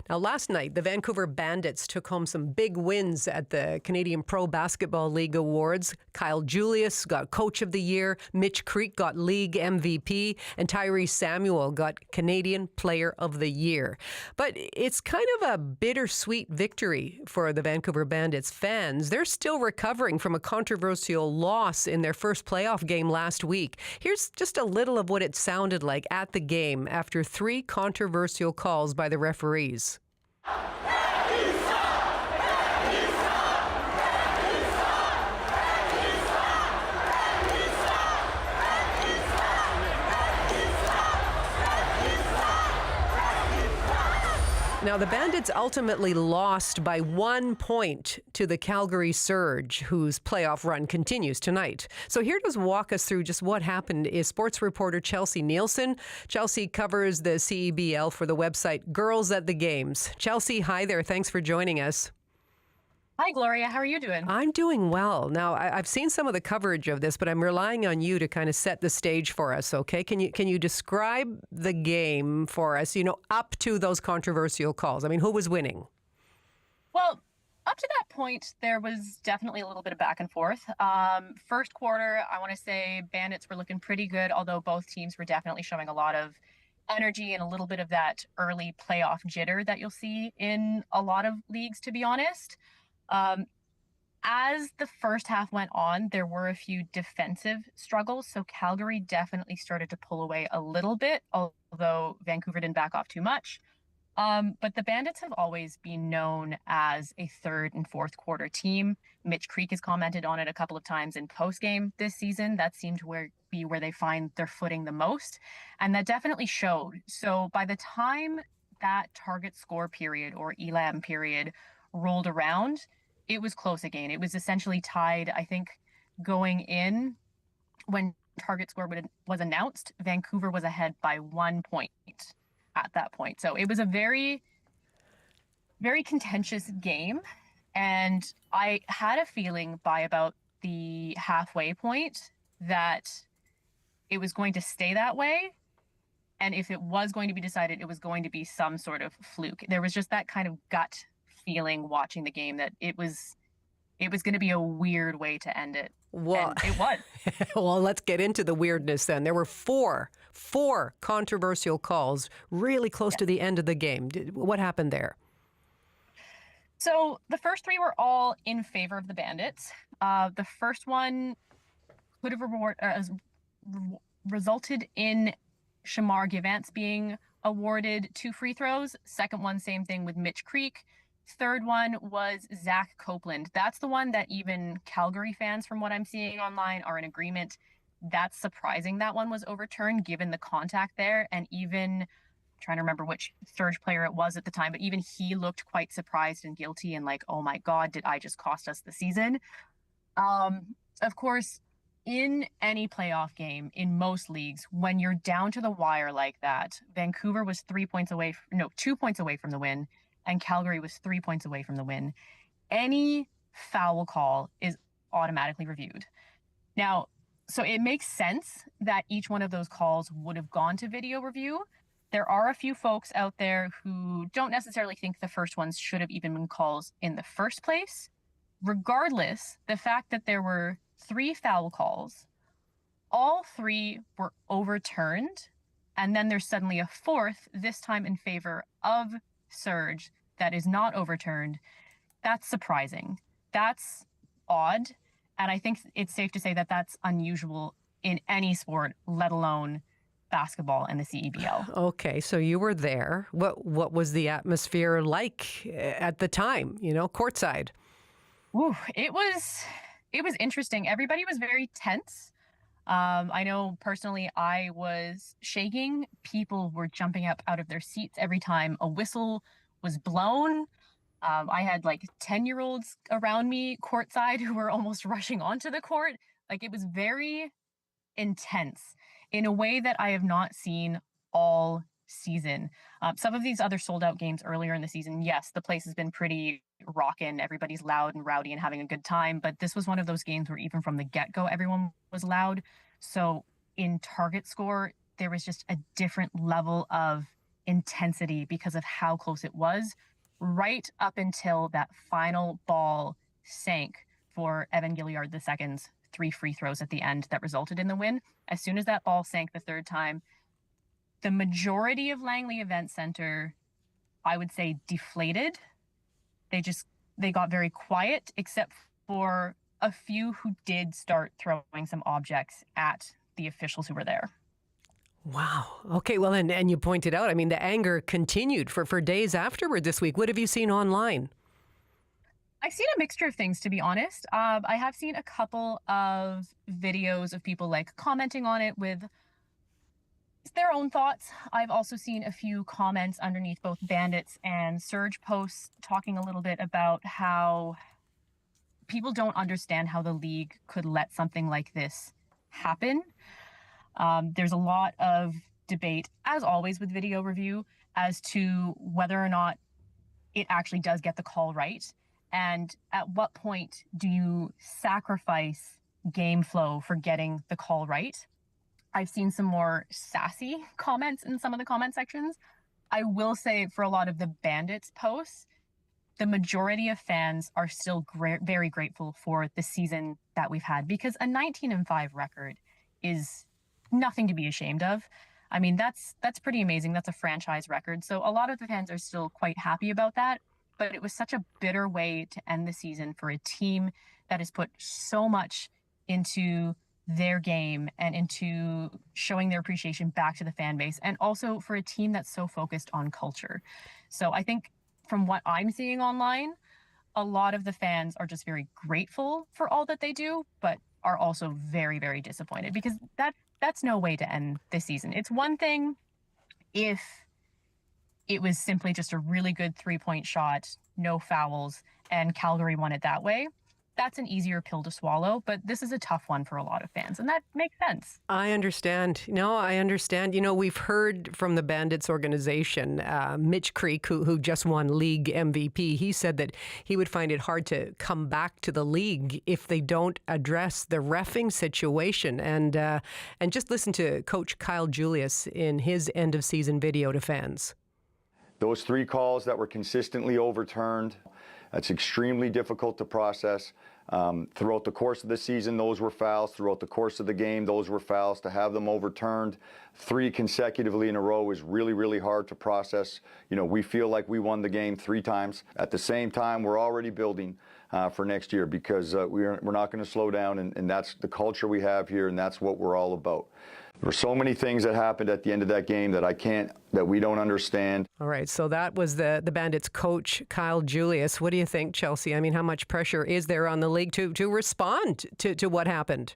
Now, last night, the Vancouver Bandits took home some big wins at the Canadian Pro Basketball League Awards. Kyle Julius got Coach of the Year, Mitch Creek got League MVP, and Tyree Samuel got Canadian Player of the Year. But it's kind of a bittersweet victory for the Vancouver Bandits fans. They're still recovering from a controversial loss in their first playoff game last week. Here's just a little of what it sounded like at the game after 3 controversial calls by the referees. Now, the Bandits ultimately lost by 1 point to the Calgary Surge, whose playoff run continues tonight. So here to walk us through just what happened is sports reporter Chelsea Nielsen. Chelsea covers the CEBL for the website Girls at the Games. Chelsea, hi there. Thanks for joining us. Hi, Gloria. How are you doing? I'm doing well. Now, I've seen some of the coverage of this, but I'm relying on you to kind of set the stage for us, okay? Can you describe the game for us, up to those controversial calls? I mean, who was winning? Well, up to that point, there was definitely a little bit of back and forth. First quarter, I want to say Bandits were looking pretty good, although both teams were definitely showing a lot of energy and a little bit of that early playoff jitter that you'll see in a lot of leagues, to be honest. As the first half went on, there were a few defensive struggles. So Calgary definitely started to pull away a little bit, although Vancouver didn't back off too much. But the Bandits have always been known as a third and fourth quarter team. Mitch Creek has commented on it a couple of times in postgame this season. That seemed to be where they find their footing the most. And that definitely showed. So by the time that target score period or ELAM period rolled around, it was close again. It was essentially tied. I think going in, when target score was announced, Vancouver was ahead by 1 point at that point. So it was a very, very contentious game. And I had a feeling by about the halfway point that it was going to stay that way. And if it was going to be decided, it was going to be some sort of fluke. There was just that kind of gut feeling watching the game that it was going to be a weird way to end it. Well, and it was. Well, let's get into the weirdness then. There were four controversial calls really close to the end of the game. What happened there? So the first 3 were all in favor of the Bandits. The first one could have resulted in Shamar Givance being awarded 2 free throws. Second one, same thing with Mitch Creek. Third one was Zach Copeland. That's the one that even Calgary fans, from what I'm seeing online, are in agreement. That's surprising that one was overturned given the contact there. And even, I'm trying to remember which Surge player it was at the time, but even he looked quite surprised and guilty and like, oh my God, did I just cost us the season? Of course, in any playoff game, in most leagues, when you're down to the wire like that, Vancouver was 2 points away from the win. And Calgary was 3 points away from the win. Any foul call is automatically reviewed. Now, so it makes sense that each one of those calls would have gone to video review. There are a few folks out there who don't necessarily think the first ones should have even been calls in the first place. Regardless, the fact that there were 3 foul calls, all 3 were overturned, and then there's suddenly a 4th, this time in favor of Surge, that is not overturned. That's surprising. That's odd. And I think it's safe to say that that's unusual in any sport, let alone basketball and the CEBL. Okay, so you were there. What was the atmosphere like at the time, courtside? Ooh, it was interesting. Everybody was very tense. I know personally I was shaking. People were jumping up out of their seats every time a whistle was blown. I had like 10-year-olds around me courtside who were almost rushing onto the court. Like, it was very intense in a way that I have not seen all season. Some of these other sold out games earlier in the season, yes, the place has been pretty rocking. Everybody's loud and rowdy and having a good time. But this was one of those games where even from the get-go, everyone was loud. So in target score, there was just a different level of intensity because of how close it was, right up until that final ball sank for Evan Gilliard II's 3 free throws at the end that resulted in the win. As soon as that ball sank the third time, the majority of Langley Event Center, I would say, deflated. They got very quiet, except for a few who did start throwing some objects at the officials who were there. Wow. Okay. Well, and you pointed out, I mean, the anger continued for days afterward this week. What have you seen online? I've seen a mixture of things, to be honest. I have seen a couple of videos of people like commenting on it with their own thoughts. I've also seen a few comments underneath both Bandits and Surge posts talking a little bit about how people don't understand how the league could let something like this happen. There's a lot of debate, as always with video review, as to whether or not it actually does get the call right. And at what point do you sacrifice game flow for getting the call right? I've seen some more sassy comments in some of the comment sections. I will say for a lot of the Bandits posts, the majority of fans are still very grateful for the season that we've had, because a 19-5 record is nothing to be ashamed of. I mean, that's pretty amazing. That's a franchise record. So a lot of the fans are still quite happy about that. But it was such a bitter way to end the season for a team that has put so much into their game and into showing their appreciation back to the fan base, and also for a team that's so focused on culture. So I think from what I'm seeing online, a lot of the fans are just very grateful for all that they do, but are also very, very disappointed, because that's no way to end this season. It's one thing if it was simply just a really good 3-point shot, no fouls, and Calgary won it that way. That's an easier pill to swallow, but this is a tough one for a lot of fans, and that makes sense. I understand. No, I understand. You know, we've heard from the Bandits organization, Mitch Creek, who just won league MVP. He said that he would find it hard to come back to the league if they don't address the reffing situation. And just listen to Coach Kyle Julius in his end of season video to fans. Those 3 calls that were consistently overturned, that's extremely difficult to process. Throughout the course of the season, those were fouls. Throughout the course of the game, those were fouls. To have them overturned 3 consecutively in a row is really, really hard to process. You know, we feel like we won the game 3 times. At the same time, we're already building for next year, because we're not going to slow down, and that's the culture we have here, and that's what we're all about. There were so many things that happened at the end of that game that we don't understand. All right, so that was the Bandits coach, Kyle Julius. What do you think, Chelsea? I mean, how much pressure is there on the league to respond to what happened?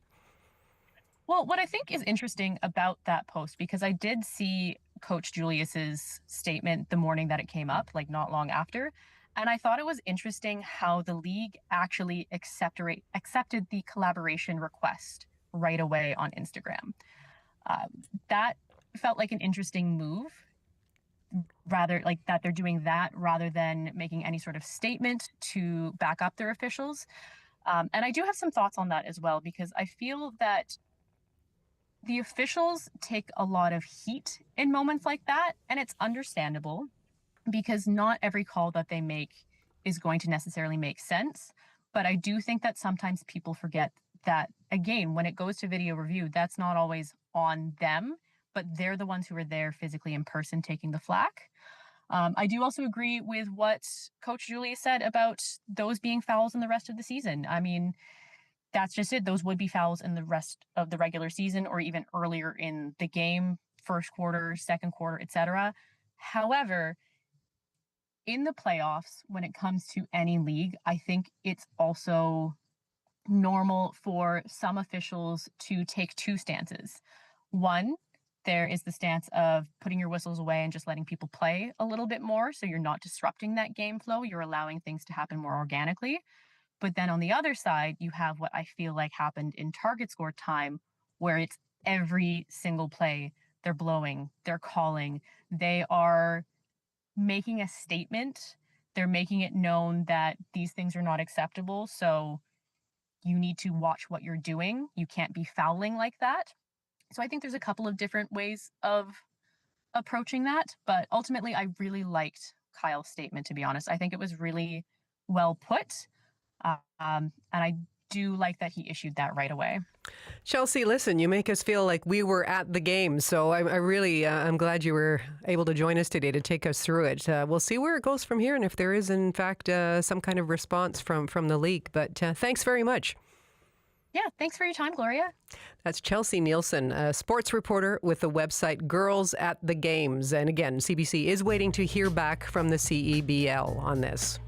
Well, what I think is interesting about that post, because I did see Coach Julius's statement the morning that it came up, like not long after, and I thought it was interesting how the league actually accepted the collaboration request right away on Instagram. That felt like an interesting move, rather like that they're doing that rather than making any sort of statement to back up their officials. And I do have some thoughts on that as well, because I feel that the officials take a lot of heat in moments like that, and it's understandable, because not every call that they make is going to necessarily make sense. But I do think that sometimes people forget that, again, when it goes to video review, that's not always on them, but they're the ones who are there physically in person taking the flack. I do also agree with what Coach Julius said about those being fouls in the rest of the season. I mean, that's just it. Those would be fouls in the rest of the regular season, or even earlier in the game, first quarter, second quarter, etc. However, in the playoffs, when it comes to any league, I think it's also normal for some officials to take 2 stances. One, there is the stance of putting your whistles away and just letting people play a little bit more, so you're not disrupting that game flow. You're allowing things to happen more organically. But then on the other side, you have what I feel like happened in target score time, where it's every single play they're blowing, they're calling, they are making a statement. They're making it known that these things are not acceptable. So you need to watch what you're doing. You can't be fouling like that. So I think there's a couple of different ways of approaching that. But ultimately, I really liked Kyle's statement, to be honest. I think it was really well put. And I do like that he issued that right away. Chelsea, listen, you make us feel like we were at the game. So I really, I'm glad you were able to join us today to take us through it. We'll see where it goes from here and if there is, in fact, some kind of response from the league. But thanks very much. Yeah, thanks for your time, Gloria. That's Chelsea Nielsen, a sports reporter with the website Girls at the Games. And again, CBC is waiting to hear back from the CEBL on this.